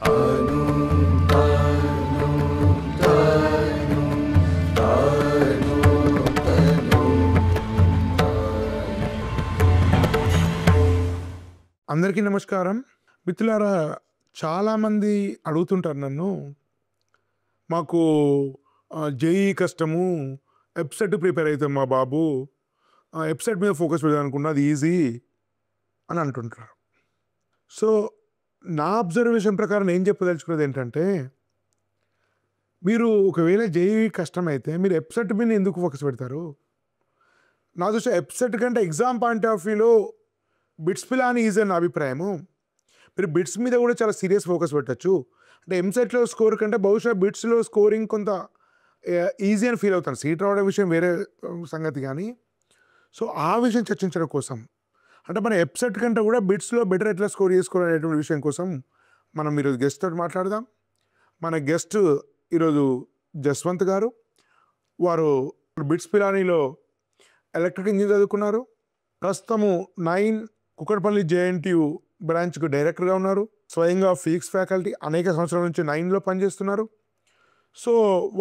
తాను తాను తాను తాను తను. అందరికీ నమస్కారం మిత్రులారా. చాలామంది అడుగుతుంటారు నన్ను, మాకు జేఈ కష్టము, వెబ్సైట్ ప్రిపేర్ అవుతాం మా బాబు, వెబ్సైట్ మీద ఫోకస్ పెడదాం అనుకున్నా, అది ఈజీ అని అంటుంటారు. సో నా అబ్జర్వేషన్ ప్రకారం ఏం చెప్పదలుచుకున్నది ఏంటంటే, మీరు ఒకవేళ జేఈ కష్టమైతే మీరు వెబ్సైట్ మీద ఎందుకు ఫోకస్ పెడతారు? నా దృష్టి వెబ్సైట్ కంటే ఎగ్జామ్ పాయింట్ ఆఫ్ వ్యూలో బిట్స్ పిలాని ఈజీ అని నా అభిప్రాయము. మీరు బిట్స్ మీద కూడా చాలా సీరియస్ ఫోకస్ పెట్టచ్చు. అంటే ఎంసెట్లో స్కోర్ కంటే బహుశా బిట్స్లో స్కోరింగ్ కొంత ఈజీ అని ఫీల్ అవుతాను. సీట్ రావడం విషయం వేరే సంగతి, కానీ సో ఆ విషయం చర్చించడం కోసం, అంటే మన వెబ్సైట్ కంటే కూడా బిట్స్లో బెటర్ ఎట్లా స్కోర్ చేసుకోవాలనేటువంటి విషయం కోసం మనం ఈరోజు గెస్ట్ తోటి మాట్లాడదాం. మన గెస్ట్ ఈరోజు జస్వంత్ గారు. వారు బిట్స్ పిలానీలో ఎలక్ట్రికల్ ఇంజనీర్ చదువుకున్నారు. ప్రస్తుతము 9 కుకట్పల్లి జేఎన్టీయు బ్రాంచ్కు డైరెక్టర్గా ఉన్నారు. స్వయంగా ఫిజిక్స్ ఫ్యాకల్టీ, అనేక సంవత్సరాల నుంచి 9లో పనిచేస్తున్నారు. సో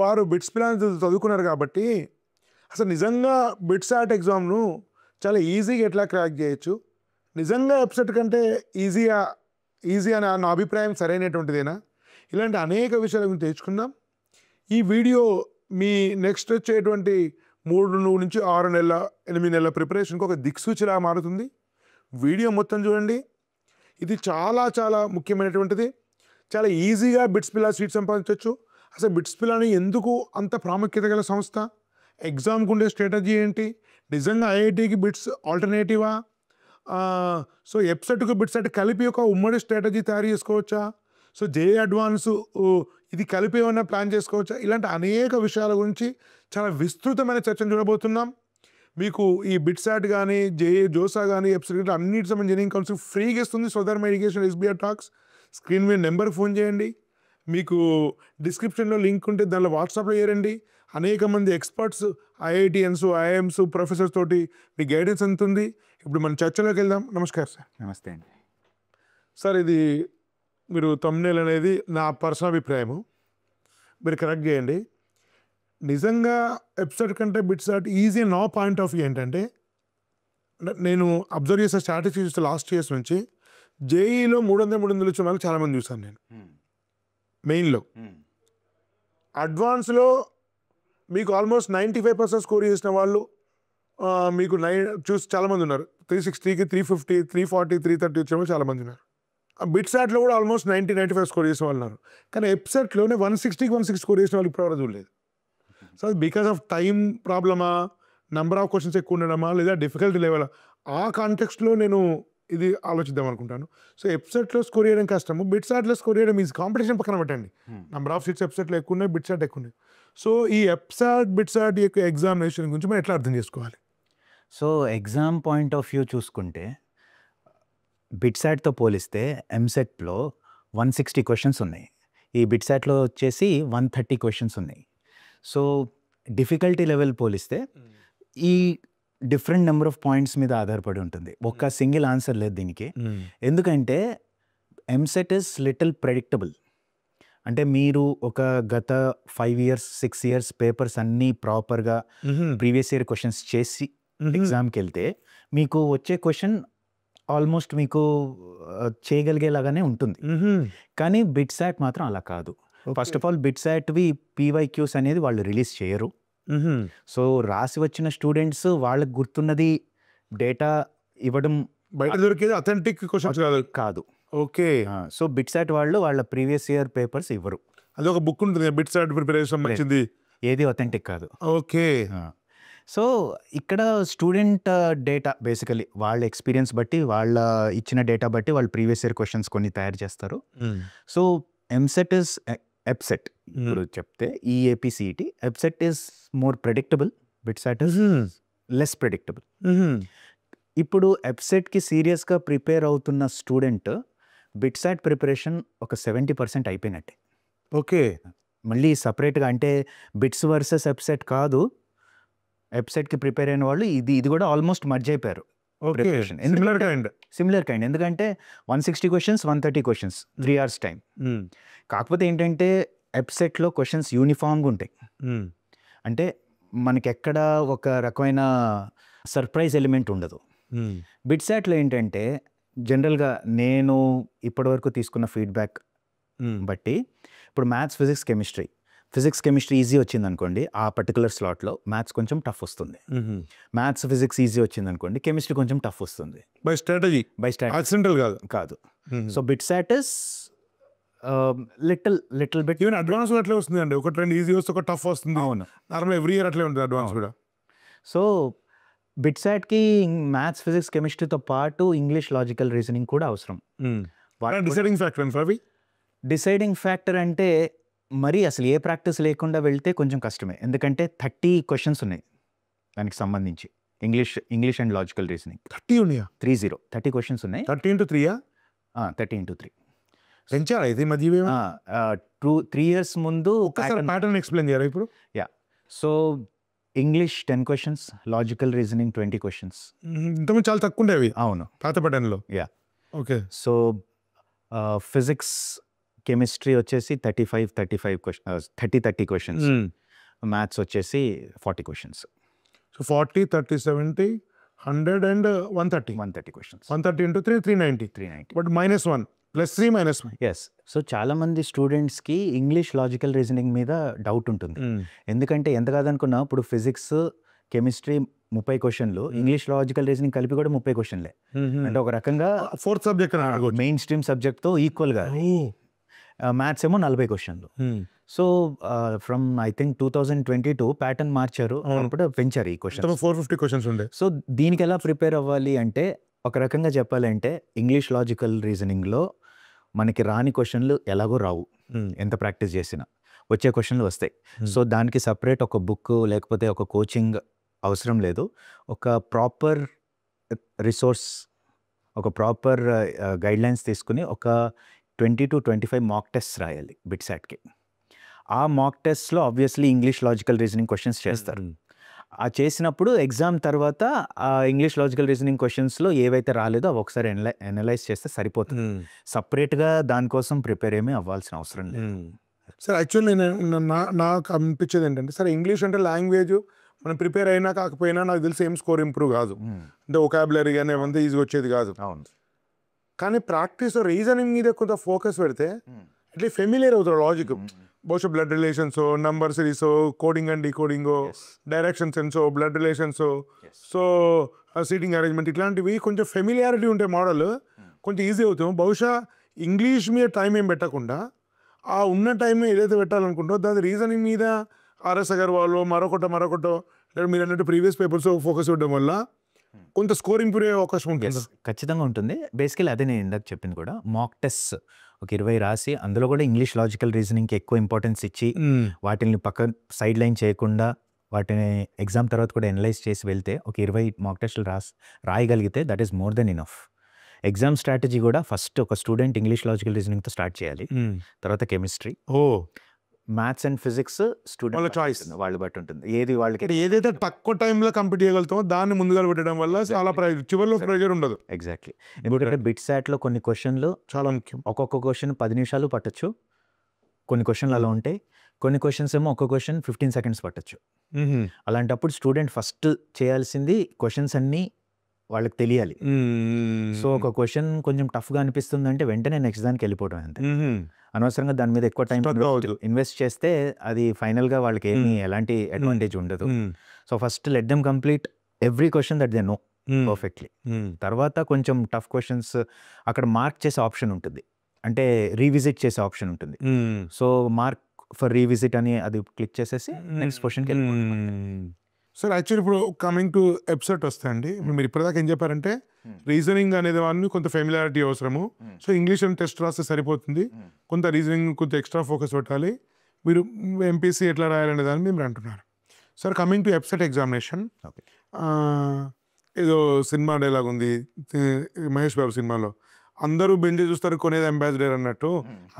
వారు బిట్స్ పిలానీ చదువుకున్నారు కాబట్టి అసలు నిజంగా బిట్స్ ఆర్ట్ ఎగ్జామ్ను చాలా ఈజీగా ఎట్లా క్రాక్ చేయొచ్చు, నిజంగా వెబ్సైట్ కంటే ఈజీ అని నా అభిప్రాయం సరైనటువంటిదేనా, ఇలాంటి అనేక విషయాల గురించి తెలుసుకుందాం. ఈ వీడియో మీ నెక్స్ట్ వచ్చేటువంటి 3 నుంచి 6 నెలల 8 నెలల ప్రిపరేషన్కి ఒక దిక్సూచిలా మారుతుంది. వీడియో మొత్తం చూడండి. ఇది చాలా చాలా ముఖ్యమైనటువంటిది. చాలా ఈజీగా బిట్స్ పిలా సీట్ సంపాదించవచ్చు. అసలు బిట్స్ పిలాని ఎందుకు అంత ప్రాముఖ్యత గల సంస్థ, ఎగ్జామ్కి ఉండే స్ట్రాటజీ ఏంటి, నిజంగా ఐఐటికి బిట్స్ ఆల్టర్నేటివా, సో వెబ్సైట్కు బిట్సైట్ కలిపి ఒక ఉమ్మడి స్ట్రాటజీ తయారు చేసుకోవచ్చా, సో జేఈ అడ్వాన్స్ ఇది కలిపి ఏమైనా ప్లాన్ చేసుకోవచ్చా, ఇలాంటి అనేక విషయాల గురించి చాలా విస్తృతమైన చర్చను చూడబోతున్నాం. మీకు ఈ బిట్సాట్ కానీ జేఏ జోసా కానీ వెబ్సైట్ అన్నిటి సంబంధించి ఇంజనీరింగ్ కౌన్సిల్ ఫ్రీగా ఇస్తుంది. సోదర్ ఎడ్యుకేషన్ ఎస్బీఆర్ టాక్స్. స్క్రీన్ మీద నెంబర్ ఫోన్ చేయండి. మీకు డిస్క్రిప్షన్లో లింక్ ఉంటే దానిలో వాట్సాప్లో చేరండి. అనేక మంది ఎక్స్పర్ట్స్, ఐఐటిఎన్స్, ఐఐఎమ్స్, ప్రొఫెసర్స్ తోటి మీ గైడెన్స్ అందుతుంది. ఇప్పుడు మనం చర్చలోకి వెళ్దాం. నమస్కారం సార్. నమస్తే అండి. సార్, ఇది మీరు thumbnail అనేది నా పర్సనల్ అభిప్రాయము, మీరు కరెక్ట్ చేయండి. నిజంగా వెబ్సైట్ కంటే బిట్సాట్ ఈజీ నా పాయింట్ ఆఫ్ వ్యూ ఏంటంటే, నేను అబ్జర్వ్ చేసే స్ట్రాటజీ చూస్తే లాస్ట్ ఇయర్స్ నుంచి జేఈలో 300 వచ్చిన వాళ్ళు చాలామంది చూసాను నేను. మెయిన్లో అడ్వాన్స్లో మీకు ఆల్మోస్ట్ 95% స్కోర్ చేసిన వాళ్ళు మీకు చూసి చాలామంది ఉన్నారు. 360కి 350, 340, 330 వచ్చిన వాళ్ళు చాలామంది ఉన్నారు. బిట్సాట్లో కూడా ఆల్మోస్ట్ 90-95 స్కోర్ చేసిన వాళ్ళు ఉన్నారు. కానీ వెబ్సైట్లోనే 160కి 160 స్కోర్ చేసిన వాళ్ళు ఇప్పటివరకు చూడలేదు. సో అది బికాస్ ఆఫ్ టైం ప్రాబ్లమా, నెంబర్ ఆఫ్ క్వశ్చన్స్ ఎక్కువ ఉండడమా, లేదా డిఫికల్టీ లెవెల్, ఆ కాంటెక్స్ట్లో నేను ఇది ఆలోచిద్దాం అనుకుంటాను. సో వెబ్సైట్లో స్కోర్ చేయడం కష్టము, బిట్సాట్లో స్కోర్ చేయడం ఈజీ. కాంపిటీషన్ పక్కన పెట్టండి, నెంబర్ ఆఫ్ సీట్స్ వెబ్సైట్లో ఎక్కువ ఉన్నాయి, బిట్సాట్ ఎక్కువ ఉన్నాయి. సో ఈ వెబ్సైట్ బిట్సాట్ యొక్క ఎగ్జామినేషన్ గురించి మనం ఎట్లా అర్థం చేసుకోవాలి? So exam point of view చూసుకుంటే బిట్సాట్తో పోలిస్తే ఎంసెట్లో 160 క్వశ్చన్స్ ఉన్నాయి. ఈ బిట్సాట్లో వచ్చేసి 130 క్వశ్చన్స్ ఉన్నాయి. సో డిఫికల్టీ లెవెల్ పోలిస్తే ఈ డిఫరెంట్ నెంబర్ ఆఫ్ పాయింట్స్ మీద ఆధారపడి ఉంటుంది. ఒక్క సింగిల్ ఆన్సర్ లేదు దీనికి. ఎందుకంటే ఎంసెట్ ఇస్ లిటిల్ ప్రెడిక్టబుల్. అంటే మీరు ఒక గత 5 years 6 years పేపర్స్ అన్నీ ప్రాపర్గా ప్రీవియస్ ఇయర్ క్వశ్చన్స్ చేసి ఎగ్జామ్కి వెళ్తే మీకు వచ్చే క్వశ్చన్ ఆల్మోస్ట్ మీకు చేయగలిగేలాగానే ఉంటుంది. కానీ బిట్సాట్ మాత్రం అలా కాదు. ఫస్ట్ ఆఫ్ ఆల్ బిట్సాట్వి పీవైక్యూస్ అనేది వాళ్ళు రిలీజ్ చేయరు. సో రాసి వచ్చిన స్టూడెంట్స్ వాళ్ళకి గుర్తున్నది డేటా ఇవ్వడం బయట దొరికేది అథెంటిక్ క్వశ్చన్స్ కాదు. ఓకే. సో బిట్సాట్ వాళ్ళు వాళ్ళ ప్రీవియస్ ఇయర్ పేపర్స్ ఇవ్వరు. అది ఒక బుక్ ఉంటుంది బిట్సాట్ ప్రిపరేషన్ వచ్చింది, ఏది అథెంటిక్ కాదు. ఓకే. సో ఇక్కడ స్టూడెంట్ డేటా బేసికలీ వాళ్ళ ఎక్స్పీరియన్స్ బట్టి, వాళ్ళ ఇచ్చిన డేటా బట్టి వాళ్ళు ప్రీవియస్ ఇయర్ క్వశ్చన్స్ కొన్ని తయారు చేస్తారు. సో ఎంసెట్ ఇస్ ఎబ్సెట్ ఇప్పుడు చెప్తే EAPCET, EAPCET is more predictable, BITSAT is less predictable. ఇప్పుడు ఎబ్సెట్కి సీరియస్గా ప్రిపేర్ అవుతున్న స్టూడెంట్ బిట్సాట్ ప్రిపరేషన్ ఒక 70% అయిపోయినట్టే. ఓకే. మళ్ళీ సపరేట్గా అంటే బిట్స్ వర్సెస్ ఎబ్సెట్ కాదు, వెబ్సైట్కి ప్రిపేర్ అయిన వాళ్ళు ఇది కూడా ఆల్మోస్ట్ మర్జ్ అయిపోయారు. Okay, preparation. Similar kind. Similar kind, ఎందుకంటే 160 క్వశ్చన్స్, 130 క్వశ్చన్స్, 3 hours టైం. కాకపోతే ఏంటంటే ఎప్సెట్లో క్వశ్చన్స్ యూనిఫామ్గా ఉంటాయి. అంటే మనకి ఎక్కడ ఒక రకమైన సర్ప్రైజ్ ఎలిమెంట్ ఉండదు. బిట్సాట్లో ఏంటంటే జనరల్గా నేను ఇప్పటివరకు తీసుకున్న ఫీడ్బ్యాక్ బట్టి, ఇప్పుడు మ్యాథ్స్, ఫిజిక్స్ కెమిస్ట్రీ ఈజీ వచ్చింది అనుకోండి, ఆ పర్టికులర్ స్లాట్లో మ్యాథ్స్ కొంచెం టఫ్ వస్తుంది. మ్యాథ్స్ ఫిజిక్స్ ఈజీ వచ్చింది అనుకోండి, కెమిస్ట్రీ కొంచెం టఫ్ వస్తుంది. బై స్ట్రాటజీ, యాక్సిడెంటల్ కాదు. So BITSAT is little bit. Even advance అట్లే వస్తుంది అండి, ఒక 2 ఈజీ వస్తే ఒక టఫ్ వస్తుంది. అవును, నార్మల్ ఎవ్రీ ఇయర్ అట్లే ఉంటుంది అడ్వాన్స్ కూడా. సో బిట్సాట్కి మ్యాథ్స్, ఫిజిక్స్, కెమిస్ట్రీతో పాటు ఇంగ్లీష్, లాజికల్ రీజనింగ్ కూడా అవసరం. డిసైడింగ్ ఫ్యాక్టర్ అంటే మరి అసలు ఏ ప్రాక్టీస్ లేకుండా వెళ్తే కొంచెం కష్టమే, ఎందుకంటే 30 క్వశ్చన్స్ ఉన్నాయి దానికి సంబంధించి. ఇంగ్లీష్ అండ్ లాజికల్ రీజనింగ్ 30 ఉన్నాయా? 30 క్వశ్చన్స్ ఉన్నాయి. 30 into 3 30 into 3 పెంచారా ఇది మధ్య? 3 years ముందు ప్యాటర్న్ ఎక్స్ప్లెయిన్ చేయాలి ఇప్పుడు. So English 10 questions, logical reasoning 20 questions. ఇంతకుముందు చాలా తక్కువ ఉండేవి. అవును, పాత ప్యాటర్న్లో. ఓకే. సో ఫిజిక్స్, కెమిస్ట్రీ వచ్చేసి 30 questions. మ్యాథ్స్ వచ్చేసి 40 questions. So 40, 30, 70, 100 and 130 questions. 130 into 3, 390. But -1 +3 -1. Yes. So చాలామంది స్టూడెంట్స్కి ఇంగ్లీష్, లాజికల్ రీజనింగ్ మీద డౌట్ ఉంటుంది. ఎందుకంటే ఎంత కాదనుకున్నా ఇప్పుడు ఫిజిక్స్, కెమిస్ట్రీ 30 క్వశ్చన్లు, ఇంగ్లీష్, లాజికల్ రీజనింగ్ కలిపి కూడా 30 క్వశ్చన్లే. అంటే ఒక రకంగా 4th సబ్జెక్ట్ మెయిన్ స్ట్రీమ్ సబ్జెక్ట్తో ఈక్వల్గా. మ్యాథ్స్ ఏమో 40 క్వశ్చన్లు. So from I think 2022 pattern మార్చారు, అప్పుడు పెంచారు ఈ క్వశ్చన్. 450 క్వశ్చన్స్ ఉండే. సో దీనికి ఎలా ప్రిపేర్ అవ్వాలి అంటే, ఒక రకంగా చెప్పాలంటే ఇంగ్లీష్, లాజికల్ రీజనింగ్లో మనకి రాని క్వశ్చన్లు ఎలాగో రావు, ఎంత ప్రాక్టీస్ చేసినా వచ్చే క్వశ్చన్లు వస్తాయి. సో దానికి సపరేట్ ఒక బుక్ లేకపోతే ఒక కోచింగ్ అవసరం లేదు. ఒక ప్రాపర్ రిసోర్స్, ఒక ప్రాపర్ గైడ్లైన్స్ తీసుకుని ఒక 20 to 25 మాక్ టెస్ట్స్ రాయాలి బిట్సాట్కి. ఆ మాక్ టెస్ట్లో obviously English, logical reasoning questions చేస్తారు. ఆ చేసినప్పుడు ఎగ్జామ్ తర్వాత ఆ ఇంగ్లీష్, లాజికల్ రీజనింగ్ క్వశ్చన్స్లో ఏవైతే రాలేదో అవి ఒకసారి అనలైజ్ చేస్తే సరిపోతుంది. సపరేట్గా దానికోసం ప్రిపేర్ ఏమీ అవ్వాల్సిన అవసరం లేదు. సార్ యాక్చువల్లీ నాకు అనిపించేది ఏంటంటే, సరే ఇంగ్లీష్ అంటే లాంగ్వేజ్ మనం ప్రిపేర్ అయినా కాకపోయినా నాకు తెలిసి ఏం స్కోర్ ఇంప్రూవ్ కాదు, అంటే ఒకాబులరీ కానీ ఏమంతా ఈజీగా వచ్చేది కాదు. అవును. కానీ ప్రాక్టీస్ రీజనింగ్ మీద కొంత ఫోకస్ పెడితే అట్లా ఫెమిలియర్ అవుతారు లాజిక్. బహుశా blood relations, number series, coding and decoding, direction sense, blood relations, so seating arrangement, ఇట్లాంటివి కొంచెం ఫెమిలియారిటీ ఉంటే మోడల్ కొంచెం ఈజీ అవుతాం. బహుశా ఇంగ్లీష్ మీద టైం ఏం పెట్టకుండా ఆ ఉన్న టైం ఏదైతే పెట్టాలనుకుంటో దాని రీజనింగ్ మీద ఆర్ఎస్ అగర్వాల్ మరొకటో లేదా మీరు అన్నట్టు ప్రీవియస్ పేపర్స్ ఫోకస్ ఇవ్వడం వల్ల కొంత స్కోర్ ఇంప్రూవ్ అయ్యే అవకాశం ఉంటుంది. ఖచ్చితంగా ఉంటుంది. బేసికలీ అదే నేను ఇందాక చెప్పింది కూడా, మాక్ టెస్ట్ ఒక 20 రాసి అందులో కూడా ఇంగ్లీష్, లాజికల్ రీజనింగ్కి ఎక్కువ ఇంపార్టెన్స్ ఇచ్చి వాటిని పక్క సైడ్ లైన్ చేయకుండా వాటిని ఎగ్జామ్ తర్వాత కూడా అనలైజ్ చేసి వెళ్తే ఒక 20 మాక్ టెస్టులు రాయగలిగితే that is more than enough. Exam strategy కూడా ఫస్ట్ ఒక స్టూడెంట్ ఇంగ్లీష్, లాజికల్ రీజనింగ్తో స్టార్ట్ చేయాలి, తర్వాత chemistry, maths and physics student choice వాళ్ళు బట్టి ఉంటుంది. ఏది వాళ్ళకి ఏదైతే తక్కువ టైంలో కంప్లీట్ చేయగలుగుతామో దాన్ని ముందుగా పెట్టడం వల్ల చాలా చివరిలో ప్రెజర్ ఉండదు. ఎగ్జాక్ట్లీ. ఎందుకంటే బిట్సాట్లో కొన్ని క్వశ్చన్లు చాలా ముఖ్యం. ఒక్కొక్క క్వశ్చన్ 10 నిమిషాలు పట్టచ్చు, కొన్ని క్వశ్చన్లు అలా ఉంటాయి. కొన్ని క్వశ్చన్స్ ఏమో ఒక్క క్వశ్చన్ 15 seconds పట్టచ్చు. అలాంటప్పుడు స్టూడెంట్ ఫస్ట్ చేయాల్సింది క్వశ్చన్స్ అన్నీ వాళ్ళకి తెలియాలి. సో ఒక క్వశ్చన్ కొంచెం టఫ్గా అనిపిస్తుందంటే వెంటనే నెక్స్ట్ దానికి వెళ్ళిపోవడం అంతే. అనవసరంగా దాని మీద ఎక్కువ టైం ఇన్వెస్ట్ చేస్తే అది ఫైనల్గా వాళ్ళకి ఏమీ ఎలాంటి అడ్వాంటేజ్ ఉండదు. So first let them complete every question that they know perfectly. తర్వాత కొంచెం టఫ్ క్వశ్చన్స్ అక్కడ మార్క్ చేసే ఆప్షన్ ఉంటుంది, అంటే రీవిజిట్ చేసే ఆప్షన్ ఉంటుంది. సో మార్క్ ఫర్ రీవిజిట్ అని అది క్లిక్ చేసేసి నెక్స్ట్ క్వశ్చన్కి వెళ్ళిపోతుంది. సార్ యాక్చువల్లీ ఇప్పుడు కమింగ్ టు ఎపిసోడ్ వస్తాయండి, మీరు ఇప్పటిదాకా ఏం చెప్పారంటే రీజనింగ్ అనేది వాడిని కొంత ఫెమిలారిటీ అవసరము. సో ఇంగ్లీష్ అని టెస్ట్ రాస్తే సరిపోతుంది, కొంత రీజనింగ్ కొంత ఎక్స్ట్రా ఫోకస్ పెట్టాలి, మీరు ఎంపీసీ ఎట్లా రాయాలనే దాన్ని మీరు అంటున్నారు. Sir coming to episode examination, ఏదో సినిమా డైలాగ్ ఉంది మహేష్ బాబు సినిమాలో, అందరూ బెంచ్ చూస్తారు కొనేది అంబాసిడర్ అన్నట్టు,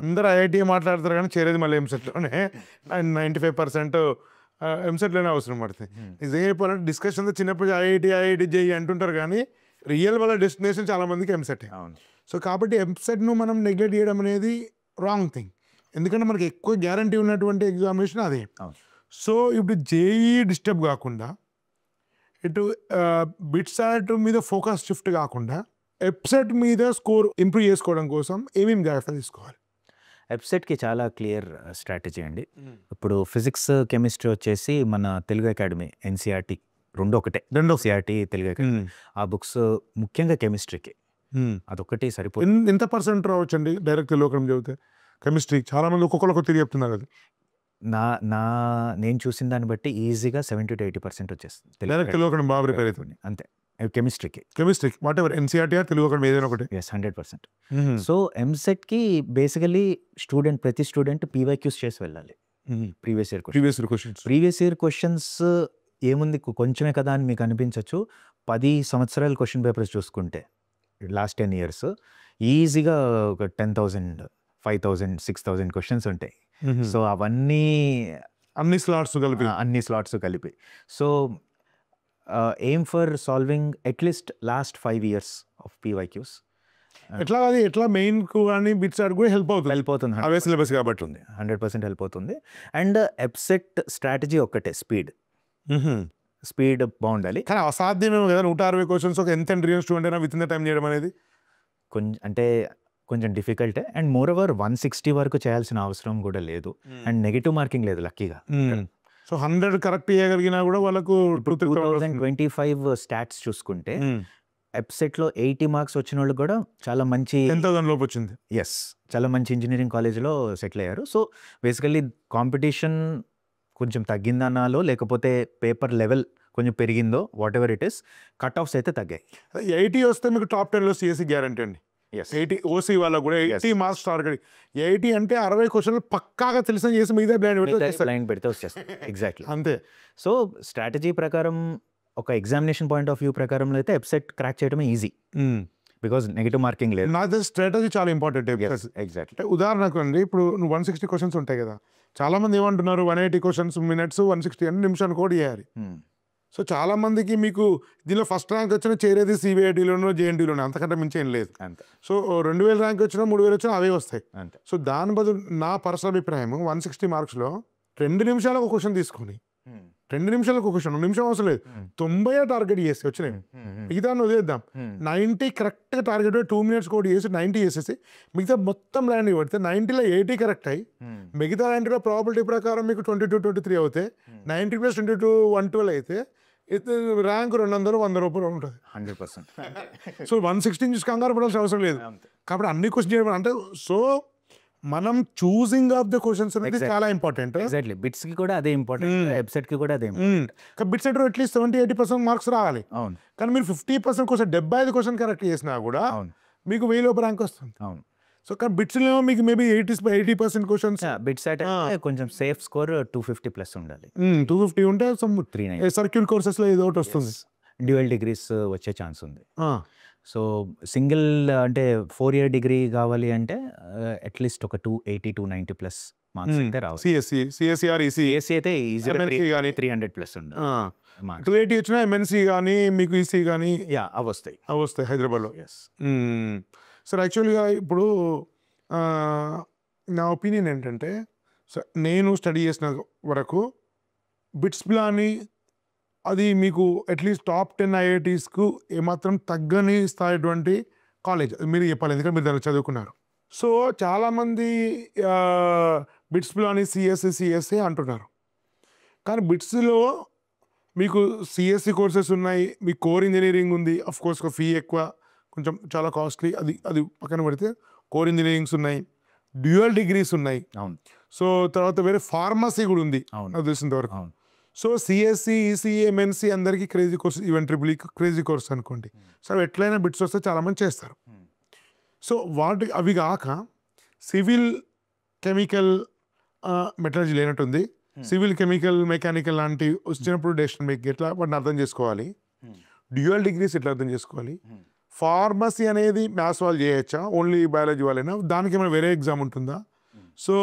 అందరూ ఐఐటీ మాట్లాడతారు కానీ చేరేది మళ్ళీ ఎంసెట్లోనే. 95% ఎంసెట్లోనే అవసరం పడుతుంది. నిజంగా చెప్పాలంటే డిస్కషన్ చిన్నప్పుడు ఐఐటి జేఈ అంటుంటారు కానీ రియల్ వాళ్ళ డెస్టినేషన్ చాలా మందికి ఎంసెట్. అవును. సో కాబట్టి ఎంసెట్ను మనం నెగ్లెక్ట్ చేయడం అనేది రాంగ్ థింగ్, ఎందుకంటే మనకి ఎక్కువ గ్యారంటీ ఉన్నటువంటి ఎగ్జామినేషన్ అదే. అవును. సో ఇప్పుడు జేఈ డిస్టర్బ్ కాకుండా, ఇటు బిట్సాట్ మీద ఫోకస్ షిఫ్ట్ కాకుండా ఎప్సెట్ మీద స్కోర్ ఇంప్రూవ్ చేసుకోవడం కోసం ఏమేమి జాగ్రత్తలు తీసుకోవాలి? వెబ్సైట్కి చాలా క్లియర్ స్ట్రాటజీ అండి. ఇప్పుడు ఫిజిక్స్ కెమిస్ట్రీ వచ్చేసి మన తెలుగు అకాడమీ ఎన్సీఆర్టీ రెండు ఒకటే, సిఆర్టీ తెలుగు అకాడమీ ఆ బుక్స్ ముఖ్యంగా కెమిస్ట్రీకి అదొకటి సరిపోతుంది. ఎంత పర్సెంట్ రావచ్చండి డైరెక్ట్ లోకం చదివితే కెమిస్ట్రీ? చాలా మంది ఒక్కొక్కరు తిరిగి చెప్తున్నారు అది. నేను చూసిన దాన్ని బట్టి ఈజీగా 70 to 80% వచ్చేస్తుంది డైరెక్ట్ లోకం బాగా ప్రిపేర్ అవుతుంది అంతే కెమిస్ట్రీకి. వాట్ ఎవర్ ఎన్సీఆర్టీ తెలుగు అక్కడ ఏదైనా ఒకటి. 100%. సో ఎంసెట్కి బేసికలీ ప్రతి స్టూడెంట్ పీవైక్యూస్ చేసి వెళ్ళాలి. ప్రీవియస్ ఇయర్ క్వశ్చన్స్ ఏముంది కొంచెమే కదా అని మీకు అనిపించవచ్చు. 10 సంవత్సరాల క్వశ్చన్ పేపర్స్ చూసుకుంటే లాస్ట్ 10 years ఈజీగా ఒక 10,000, 5,000, 6,000 క్వశ్చన్స్ ఉంటాయి. సో అన్ని స్లాట్స్ కలిపి so aim for solving at least last 5 years of PYQs. ఎట్లా మెయిన్ కానీ బిట్స్ కూడా హెల్ప్ అవుతుంది అవే సిలబస్ కాబట్టి 100% హెల్ప్ అవుతుంది. అండ్ ఎప్సెట్ స్ట్రాటజీ ఒక్కటే, స్పీడ్ బాగుండాలి. కానీ అసాధ్యమేమో కదా 160 క్వశ్చన్స్ ఒక ఎంత ఇంటెలిజెంట్ స్టూడెంట్ అయినా విత్ ఇన్ ద టైం చేయడం అనేది కొంచెం డిఫికల్టే. అండ్ మోర్ ఓవర్ 160 వరకు చేయాల్సిన అవసరం కూడా లేదు. అండ్ నెగిటివ్ మార్కింగ్ లేదు లక్కీగా. సో 100 కరెక్ట్ చేయగలిగినా కూడా వాళ్ళకు 2025 స్టాట్స్ చూసుకుంటే ఎప్సెట్లో 80 మార్క్స్ వచ్చిన వాళ్ళు కూడా చాలా మంచి 10,000 లోపు వచ్చింది. చాలా మంచి ఇంజనీరింగ్ కాలేజ్లో సెటిల్ అయ్యారు. సో బేసికల్లీ కాంపిటీషన్ కొంచెం తగ్గిందనాలో లేకపోతే పేపర్ లెవెల్ కొంచెం పెరిగిందో what ever it is, cut offs అయితే తగ్గాయి. 80 వస్తే మీకు టాప్ 10లో సిఎస్సి గ్యారంటీ అండి. 80 ఓసీ వాళ్ళకు కూడా 80 మార్క్స్ టార్గెట్. 80 అంటే 60 క్వశ్చన్లు పక్కాగా తెలిసిన చేసి మిగతా బ్లైండ్ పెడితే వచ్చేస్తాయి. ఎగ్జాక్ట్లీ అంతే. సో స్ట్రాటజీ ప్రకారం ఒక ఎగ్జామినేషన్ పాయింట్ ఆఫ్ వ్యూ ప్రకారం అయితే ఎప్సెట్ క్రాక్ చేయడమే ఈజీ, బికాజ్ నెగిటివ్ మార్కింగ్ లేదు. నాకు స్ట్రాటజీ చాలా ఇంపార్టెంట్. ఎగ్జాక్ట్లీ. ఉదాహరణకు అండి, ఇప్పుడు 160 క్వశ్చన్స్ ఉంటాయి కదా, చాలా మంది ఏమంటున్నారు 180 క్వశ్చన్స్ మినిట్స్ 160 అంటే నిమిషాన్ని కూడా చేయాలి. సో చాలా మందికి మీకు దీనిలో ఫస్ట్ ర్యాంక్ వచ్చినా చేరేది సిబిఐటీలోనో జేఎన్టీలోనో, అంతకంటే మించి ఏం లేదు. సో 2,000 ర్యాంక్ వచ్చినా 3,000 వచ్చినా అవే వస్తాయి. సో దాని బదులు నా పర్సనల్ అభిప్రాయం 160 మార్క్స్లో 2 నిమిషాలకు ఒక క్వశ్చన్ తీసుకొని 2 నిమిషాలకు ఒక క్వశ్చన్, నిమిషం అవసరం లేదు, 90 టార్గెట్ చేసి వచ్చినాయి, మిగతా వదిలేద్దాం. 90 కరెక్ట్గా టార్గెట్ 2 minutes కోడ్ చేసి 90 చేసేసి మిగతా మొత్తం ల్యాండ్ పడితే 90లో 80 కరెక్ట్ అయ్యి మిగతా 90లో ప్రాబిలిటీ ప్రకారం మీకు 22, 23 అవుతాయి. 90 + 22 112 అయితే ర్యాంక్ 200, 100 రూపాయలు ఉంటుంది. 100%. సో 160 చూసి కంగారు పడాల్సిన అవసరం లేదు. కాబట్టి అన్ని క్వశ్చన్ చేయడం అంటే, సో మనం చూసింగ్ ఆఫ్ ద క్వశ్చన్స్ అనేది చాలా ఇంపార్టెంట్. ఎగ్జాక్ట్లీ. బిట్స్ కి కూడా అదే ఇంపార్టెంట్, వెబ్సైట్ కి కూడా అదే ఇంపార్టెంట్. బిట్స్ అంటే అట్లీస్ట్ 70-80% మార్క్స్ రావాలి. అవును. కానీ మీరు 50% క్వశ్చన్ 75 క్వశ్చన్ కరెక్ట్ చేసినా కూడా మీకు 1000 లోపు ర్యాంక్ వస్తుంది. అవును. సో కానీ బిట్స్లో మీకు మేబీ 80% క్వశ్చన్స్. బిట్స్ అయితే కొంచెం సేఫ్ స్కోర్ 250+ ఉండాలి. 250 ఉంటే 390 సర్క్యూల్ కోర్సెస్లో ఏదో ఒకటి వస్తుంది. డ్యూయల్ డిగ్రీస్ వచ్చే ఛాన్స్ ఉంది. సో సింగిల్ అంటే 4-year డిగ్రీ కావాలి అంటే అట్లీస్ట్ ఒక 280, 290+ మార్క్స్ అయితే రావాలి. సిఎస్సి ఆర్ ఈసీ అయితే ఈజీగా 300+ ఉంది. 280 వచ్చినా ఎంఎన్సీ కానీ మీకు ఈసీ కానీ అవి వస్తాయి హైదరాబాద్లో. సార్ యాక్చువల్గా ఇప్పుడు నా ఒపీనియన్ ఏంటంటే, నేను స్టడీ చేసిన వరకు బిట్స్ ప్లాని అది మీకు అట్లీస్ట్ టాప్ 10 IITsకు ఏమాత్రం తగ్గని స్థాయిటువంటి కాలేజ్ మీరు చెప్పాలి, ఎందుకంటే మీరు దాన్ని చదువుకున్నారు. సో చాలామంది బిట్స్ ప్లాని సిఎస్సి అంటున్నారు. కానీ బిట్స్లో మీకు సిఎస్సి కోర్సెస్ ఉన్నాయి, మీకు కోర్ ఇంజనీరింగ్ ఉంది, అఫ్ కోర్స్ ఒక ఫీ ఎక్కువ, కొంచెం చాలా కాస్ట్లీ, అది పక్కన పెడితే కోర్ ఇంజనీరింగ్స్ ఉన్నాయి, డ్యూయల్ డిగ్రీస్ ఉన్నాయి. సో తర్వాత వేరే ఫార్మసీ కూడా ఉంది నాకు తెలిసినంత వరకు. సో సిఎస్సి, ఈసీఈ, ఎంఎన్సీ అందరికీ crazy course, even triple crazy course అనుకోండి. సో ఎట్లయినా బిట్స్ వస్తే చాలామంది చేస్తారు. సో అవి కాక సివిల్, కెమికల్, మెటలర్జీ లేనట్టుంది, సివిల్, కెమికల్, మెకానికల్ లాంటివి వచ్చినప్పుడు డెసిషన్ మేకింగ్ ఎట్లా వాటిని అర్థం చేసుకోవాలి, డ్యూయల్ డిగ్రీస్ ఎట్లా అర్థం చేసుకోవాలి, ఫార్మసీ అనేది మ్యాథ్స్ వాళ్ళు చేయొచ్చా, ఓన్లీ బయాలజీ వాళ్ళైనా, దానికి ఏమైనా వేరే ఎగ్జామ్ ఉంటుందా, సో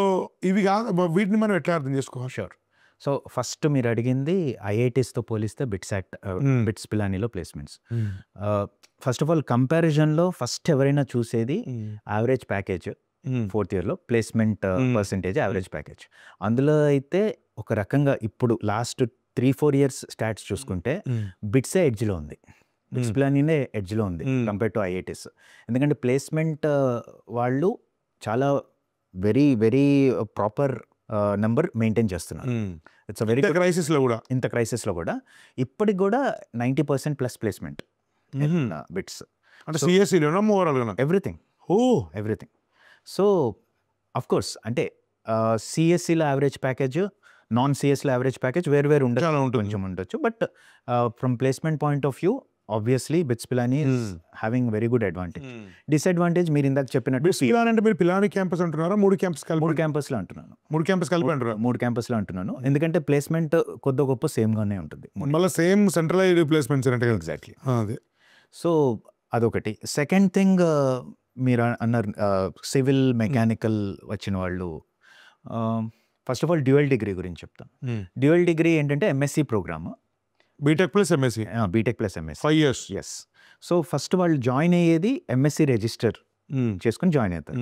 ఇవి కాదు వీటిని మనం ఎట్లా అర్థం చేసుకోవాలి. షూర్. సో ఫస్ట్ మీరు అడిగింది ఐఐటీస్తో పోలిస్తే బిట్స్ పిలానీలో ప్లేస్మెంట్స్. ఫస్ట్ ఆఫ్ ఆల్ కంపారిజన్లో ఫస్ట్ ఎవరైనా చూసేది యావరేజ్ ప్యాకేజ్ 4th yearలో ప్లేస్మెంట్ పర్సెంటేజ్ యావరేజ్ ప్యాకేజ్. అందులో అయితే ఒక రకంగా ఇప్పుడు లాస్ట్ 3-4 years స్టాట్స్ చూసుకుంటే బిట్సే ఎడ్జ్లో ఉంది, బిట్స్ పిలానీనే ఎడ్జ్లో ఉంది కంపేర్ టు ఐఐటీస్. ఎందుకంటే ప్లేస్మెంట్ వాళ్ళు చాలా very very proper number maintain చేస్తున్నారు. ఇట్స్ వెరీ క్రైసిస్లో కూడా ఇంత క్రైసిస్లో కూడా ఇప్పటికి కూడా 90% ప్లస్ ప్లేస్మెంట్ బిట్స్. అంటే సిఎస్సిలోనా ఓవరాల్గా everything everything. So of course అంటే సిఎస్సిలో యావరేజ్ ప్యాకేజ్, నాన్ సిఎస్లో యావరేజ్ ప్యాకేజ్ వేరు వేరు ఉండొచ్చు, కొంచెం ఉండొచ్చు. But from placement point of view obviously BITS Pilani is having very good advantage. Disadvantage మీరు ఇందాక చెప్పినట్టు అంటే మీరు పిలానీ క్యాంపస్ అంటున్నారా? 3 క్యాంపస్లో అంటున్నాను. 3 క్యాంపస్ కలిపి అంటున్నారు? 3 క్యాంపస్లో అంటున్నాను, ఎందుకంటే ప్లేస్మెంట్ కొద్ది గొప్ప సేమ్గానే ఉంటుంది. మళ్ళీ సేమ్ సెంట్రలైజ్డ్ ప్లేస్మెంట్స్ అంటే ఎగ్జాక్ట్లీ. అదే. సో అదొకటి. సెకండ్ థింగ్ మీరు అన్నారు సివిల్ మెకానికల్ వచ్చిన వాళ్ళు. First of all dual degree గురించి చెప్తాను. డ్యూయల్ డిగ్రీ ఏంటంటే MSc program, BTech plus MSc. BTech plus MSc 5 years. Yes. So first వాళ్ళు జాయిన్ అయ్యేది ఎంఎస్సి రిజిస్టర్ చేసుకుని జాయిన్ అవుతారు.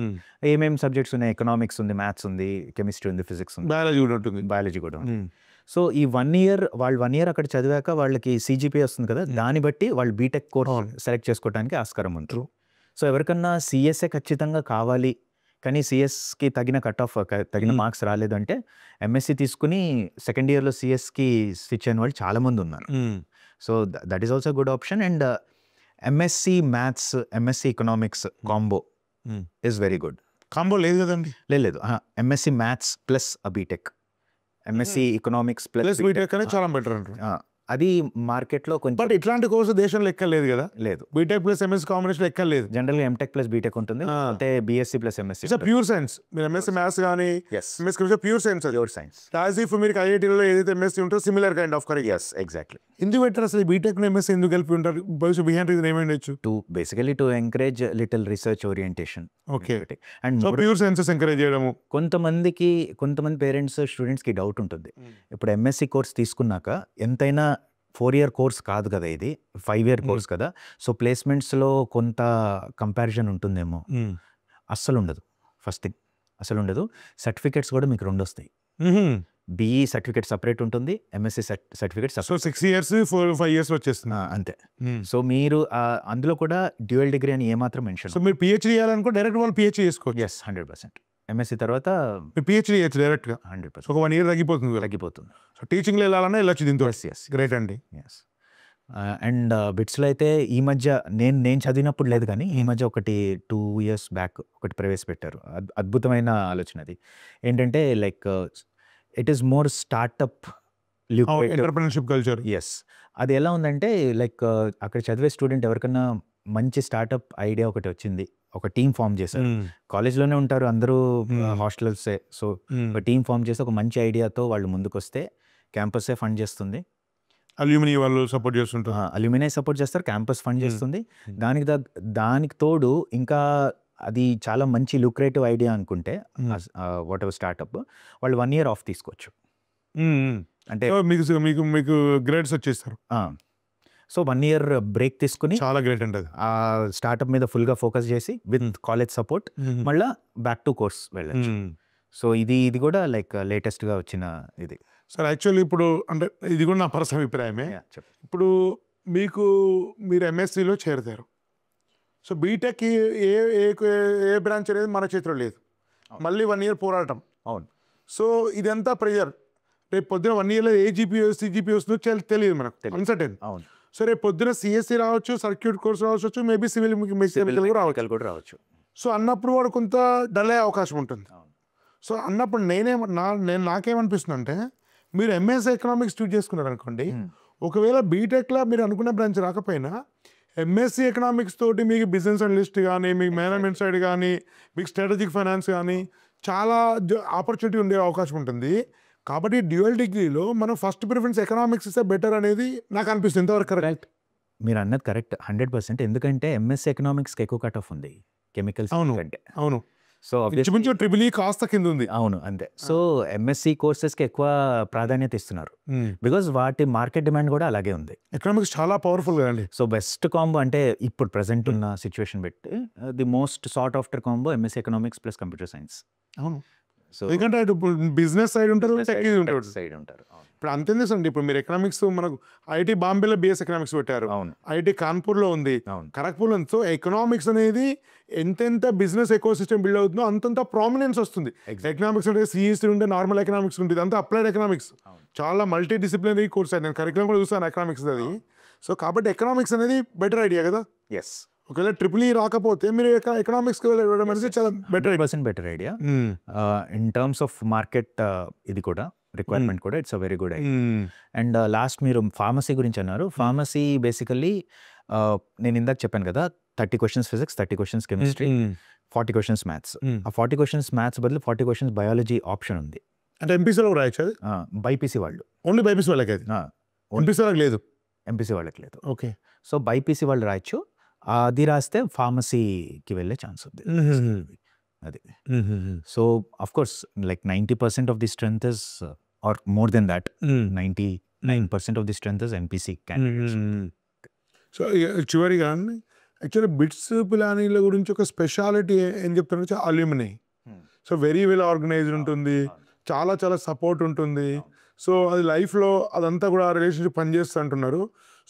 ఏమేమి సబ్జెక్ట్స్ ఉన్నాయి? ఎకనామిక్స్ ఉంది, మ్యాథ్స్ ఉంది, కెమిస్ట్రీ ఉంది, ఫిజిక్స్ ఉంది, బయాలజీ కూడా ఉంది. సో ఈ 1 year వాళ్ళు 1 year అక్కడ చదివాక వాళ్ళకి సిజిపిఏ వస్తుంది కదా, దాన్ని బట్టి వాళ్ళు బీటెక్ కోర్స్ సెలెక్ట్ చేసుకోవడానికి ఆస్కారం ఉంది. సో ఎవరికన్నా సిఎస్ఏ ఖచ్చితంగా కావాలి కానీ సిఎస్కి తగిన కట్ ఆఫ్ తగిన మార్క్స్ రాలేదంటే ఎంఎస్సి తీసుకుని సెకండ్ ఇయర్లో సిఎస్కి స్విచ్ అయిన వాళ్ళు చాలామంది ఉన్నారు. So that is also good option. And MSc maths, MSc economics combo is very good. Combo లేదు కదండి? లేదు, MSc maths plus BTech, MSc economics plus BTech అనేది చాలా బెటర్ అంటారు. అది మార్కెట్లో కొంచెం. బట్ ఇట్లాంటి కోర్సు దేశంలో ఎక్కలేదు కదా? లేదు, బీటెక్ ప్లస్ ఎంఎస్సి కాంబినేషన్ ఎక్కలేదు. జనరల్గా ఎంటెక్ ప్లస్ బీటెక్ ఉంటుంది, అంటే BSc plus MSc. It's pure science. మీరు ఎంఎస్సి మ్యాథ్స్ కానీ MSc pure science, pure science. As if మీరు ఐఐటీలో ఏదైతే ఎంఎస్సి ఉంటుందో similar kind of correct. Yes, exactly. ఎందుకు పెట్టారు అసలు బీటెక్ ఎంఎస్సి ఎందుకు కలిపి ఉంటారు? భవిష్యత్ బిహైండ్ రీజన్ ఏమైండొచ్చు? Basically to encourage little research orientation. Okay. And pure sciences encourage చేయడము. కొంతమంది పేరెంట్స్ స్టూడెంట్స్కి డౌట్ ఉంటుంది, ఇప్పుడు ఎంఎస్సి కోర్స్ తీసుకున్నాక ఎంతైనా 4 year కోర్స్ కాదు కదా, ఇది 5 year కోర్స్ కదా, సో ప్లేస్మెంట్స్లో కొంత కంపారిజన్ ఉంటుందేమో. అస్సలు ఉండదు. ఫస్ట్ థింగ్ అసలు ఉండదు. సర్టిఫికేట్స్ కూడా మీకు 2 వస్తాయి. బీఈ సర్టిఫికేట్ సపరేట్ ఉంటుంది, MSc certificate so 6 years 4-5 years వచ్చేస్తుంది అంతే. సో మీరు అందులో కూడా డ్యూయల్ డిగ్రీ అని ఏమాత్రం మెన్షన్. సో మీరు పిహెచ్డీ చేయాలనుకో డైరెక్ట్ వాళ్ళు పిహెచ్డీ చేసుకోవచ్చు. ఎస్, 100%. ఎంఎస్సి తర్వాత పిహెచ్డీ చేయొచ్చు డైరెక్ట్గా. 100%. ఒక 1 year తగ్గిపోతుంది. సో టీచింగ్లో వెళ్ళాలన్నా వెళ్ళొచ్చు దీంతో. గ్రేట్ అండి. ఎస్. అండ్ బిట్స్లో అయితే ఈ మధ్య నేను చదివినప్పుడు లేదు కానీ ఈ మధ్య 2 years బ్యాక్ ఒకటి ప్రవేశపెట్టారు. అద్భుతమైన ఆలోచన అది. ఏంటంటే like it is more startup entrepreneurship culture. Yes. అది ఎలా ఉందంటే లైక్ అక్కడ చదివే స్టూడెంట్ ఎవరికన్నా మంచి స్టార్టప్ ఐడియా ఒకటి వచ్చింది, ఒక టీం ఫామ్ చేశారు. కాలేజ్లోనే ఉంటారు అందరూ, హాస్టల్సే. సో ఒక టీం ఫామ్ చేసి ఒక మంచి ఐడియాతో వాళ్ళు ముందుకు వస్తే క్యాంపస్సే ఫండ్ చేస్తుంది, అల్యూమిని వాళ్ళు సపోర్ట్ చేస్తుంటారు, అల్యూమిని సపోర్ట్ చేస్తారు, క్యాంపస్ ఫండ్ చేస్తుంది. దానికి తోడు ఇంకా అది చాలా మంచి లుక్రేటివ్ ఐడియా అనుకుంటే వాట్ ఎవర్ స్టార్టప్ వాళ్ళు 1 year ఆఫ్ తీసుకోవచ్చు. అంటే మీకు గ్రేడ్స్ వచ్చేస్తారు. సో 1 year బ్రేక్ తీసుకుని చాలా గ్రేట్ అండి. ఆ స్టార్టప్ మీద ఫుల్గా ఫోకస్ చేసి విత్ కాలేజ్ సపోర్ట్ మళ్ళీ బ్యాక్ టు కోర్స్ వెళ్ళచ్చు. సో ఇది కూడా లైక్ లేటెస్ట్గా వచ్చిన ఇది. సార్ యాక్చువల్లీ ఇప్పుడు అంటే ఇది కూడా నా పర్సనల్ అభిప్రాయమే. ఇప్పుడు మీరు ఎంఎస్సిలో చేరుతారు. సో బీటెక్ ఏ బ్రాంచ్ అనేది మన చేతిలో లేదు. మళ్ళీ 1 year పోరాటం. అవును. సో ఇదంతా ప్రెజర్. రేపు పొద్దున 1 yearలో ఏ జీపీఓ సిజిపిఓ వస్తుందో తెలియదు మనకు, అన్సర్టెన్. అవును. సో రేపు పొద్దున సిఎస్సి రావచ్చు, సర్క్యూట్ కోర్స్ రావచ్చు, మేబీ సివిల్ కూడా రావచ్చు. సో అన్నప్పుడు వాడు కొంత డల్ అయ్యే అవకాశం ఉంటుంది. సో అన్నప్పుడు నాకేమనిపిస్తుంది అంటే మీరు ఎంఎస్సి ఎకనామిక్స్ చూస్ చేసుకున్నారు అనుకోండి, ఒకవేళ బీటెక్లో మీరు అనుకున్న బ్రాంచ్ రాకపోయినా ఎంఎస్సి ఎకనామిక్స్ తోటి మీకు బిజినెస్ అనలిస్ట్ కానీ, మీకు మేనేజ్మెంట్ సైడ్ కానీ, మీకు స్ట్రాటజిక్ ఫైనాన్స్ కానీ చాలా ఆపర్చునిటీ ఉండే అవకాశం ఉంటుంది. కాబట్టి డ్యూయల్ డిగ్రీలో మనం ఫస్ట్ ప్రిఫరెన్స్ ఎకనామిక్స్ ఇస్తే బెటర్ అనేది నాకు అనిపిస్తుంది. ఇంతవరకు కరెక్ట్? మీరు అన్నది కరెక్ట్ 100%. ఎందుకంటే ఎంఎస్సి ఎకనామిక్స్కి ఎక్కువ కట్ ఆఫ్ ఉంది కెమికల్స్ కంటే. అవును. సో ఇంచుమించు ట్రిపుల్ ఈ కాస్త కింద ఉంది. అవును అంతే. సో ఎంఎస్సి కోర్సెస్కి ఎక్కువ ప్రాధాన్యత ఇస్తున్నారు బికాజ్ వాటి మార్కెట్ డిమాండ్ కూడా అలాగే ఉంది. ఎకనామిక్స్ చాలా పవర్ఫుల్ కదండి. సో బెస్ట్ కాంబో అంటే ఇప్పుడు ప్రెసెంట్ ఉన్న సిచ్యువేషన్ బట్టి the most sought after combo MSc economics plus computer science. అవును, సో ఎందుకంటే అటు బిజినెస్ సైడ్ ఉంటారు, టెక్ ఉంటారు. సైడ్ ఉంటారు. ఇప్పుడు అంతేంది అండి. ఇప్పుడు మీరు ఎకనామిక్స్ మనకు ఐఐటి బాంబేలో బిఎస్ ఎకనామిక్స్ పెట్టారు, అవును ఐఐటి కాన్పూర్లో ఉంది, అవును ఖరగ్పూర్లో ఉంది. సో ఎకనామిక్స్ అనేది ఎంతెంత బిజినెస్ ఎకో సిస్టమ్ బిల్డ్ అవుతుందో అంతంత ప్రామినెన్స్ వస్తుంది. ఎకనామిక్స్ అంటే సిఈసి ఉంటే నార్మల్ ఎకనామిక్స్ ఉంటుంది, అంతా అప్లైడ్ ఎకనామిక్స్. చాలా మల్టీ డిసిప్లినరీ కోర్స్ అది. నేను కరికులం కూడా చూస్తాను ఎకనామిక్స్ అది. సో కాబట్టి ఎకనామిక్స్ అనేది బెటర్ ఐడియా కదా. ఎస్ ఒకవేళ ట్రిపుల్ ఈ రాకపోతే మీరు ఎకనామిక్స్కి వెళ్ళడం అనేది చాలా better idea. Better idea in terms of market. ఇది కూడా రిక్వైర్మెంట్ కూడా it's a very good idea. And last మీరు ఫార్మసీ గురించి అన్నారు. ఫార్మసీ బేసికల్లీ నేను ఇందాక చెప్పాను కదా, 30 questions physics, 30 questions chemistry, 40 questions maths. ఆ 40 క్వశ్చన్స్ మ్యాథ్స్ బదులు 40 క్వశ్చన్స్ బయాలజీ ఆప్షన్ ఉంది. అంటే ఎంపీసీలో రాయొచ్చు అది? బైపీసీ వాళ్ళు ఓన్లీ బైపీసీ వాళ్ళకి అది, ఎంపీసీ వాళ్ళకి లేదు. ఎంపీసీ వాళ్ళకి లేదు. ఓకే. సో బైపీసీ వాళ్ళు రాయొచ్చు. అది రాస్తే ఫార్మసీకి వెళ్ళే ఛాన్స్ ఉంది. అది. So of course like 90% of the strength is or more than that 99% of the strength is MPC candidates. So చివరిగా యాక్చువల్లీ బిట్స్ పిలానీల గురించి ఒక స్పెషాలిటీ ఏం చెప్తున్నారు, alumni. So very well organized ఉంటుంది, చాలా చాలా సపోర్ట్ ఉంటుంది. సో అది లైఫ్లో అదంతా కూడా రిలేషన్షిప్ పనిచేస్తూ అంటున్నారు.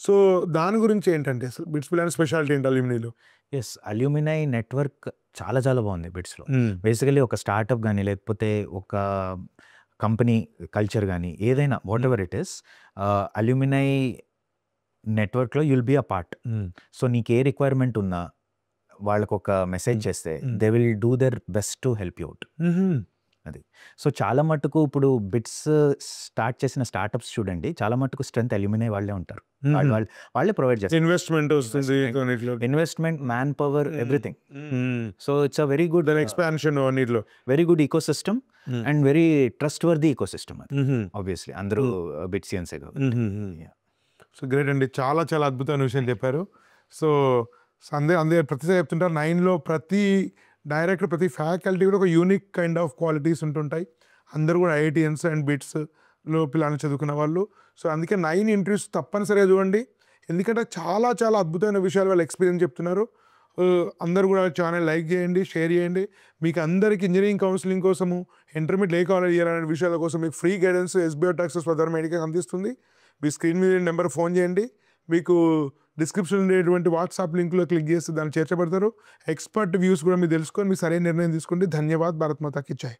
సో దాని గురించి ఏంటంటే అసలు బిట్స్ పిలానీ స్పెషాలిటీ ఏంటి అల్యూమినీలో? ఎస్, అల్యూమినై నెట్వర్క్ చాలా చాలా బాగుంది బిట్స్లో. బేసికలీ ఒక స్టార్టప్ కానీ లేకపోతే ఒక కంపెనీ కల్చర్ కానీ ఏదైనా whatever it is, alumni నెట్వర్క్లో you'll be a part. So నీకు ఏ రిక్వైర్మెంట్ ఉన్నా వాళ్ళకు ఒక మెసేజ్ చేస్తే they will do their best to help you out. అది. సో చాలా మట్టుకు ఇప్పుడు బిట్స్ స్టార్ట్ చేసిన స్టార్టప్స్ చూడండి, చాలా మట్టుకు స్ట్రెంత్ అల్యూమినై వాళ్ళే ఉంటారు. వాళ్ళే ప్రొవైడ్ చేస్తారు. ఇన్వెస్ట్మెంట్ వస్తుంది, investment, man power, everything. So it's a very good expansion అన్నిట్లో, very good ecosystem and very trustworthy ecosystem. అది ఆబ్వియస్లీ అందరూ బిట్సియన్సే కాబట్టి. సో గ్రేట్ అండి, చాలా చాలా అద్భుతమైన విషయం చెప్పారు. సో అందరూ ప్రతిసారి చెప్తుంటారు 9లో ప్రతి డైరెక్టర్, ప్రతి ఫ్యాకల్టీ కూడా ఒక యూనిక్ కైండ్ ఆఫ్ క్వాలిటీస్ ఉంటుంటాయి. అందరూ కూడా ఐఐటిఎన్స్ అండ్ బిట్స్లో పిల్లలు చదువుకున్న వాళ్ళు. సో అందుకే 9 ఇంటర్వ్యూస్ తప్పనిసరిగా చూడండి, ఎందుకంటే చాలా చాలా అద్భుతమైన విషయాలు వాళ్ళు ఎక్స్పీరియన్స్ చెప్తున్నారు. అందరూ కూడా ఛానల్ లైక్ చేయండి, షేర్ చేయండి. మీకు అందరికీ ఇంజనీరింగ్ కౌన్సిలింగ్ కోసము, ఇంటర్మీడియట్ ఏ కాలేజ్ చేయాలనే విషయాల కోసం మీకు free guidance SBI taxes for medical అందిస్తుంది. మీ స్క్రీన్ మీద నెంబర్ ఫోన్ చేయండి, మీకు డిస్క్రిప్షన్ ఉండేటువంటి వాట్సాప్ లింక్లో క్లిక్ చేస్తే దాన్ని చేర్చబడతారు. ఎక్స్పర్ట్ వ్యూస్ కూడా మీరు తెలుసుకొని మీ సరైన నిర్ణయం తీసుకోండి. ధన్యవాద్. భారత్ మాతాకి జై.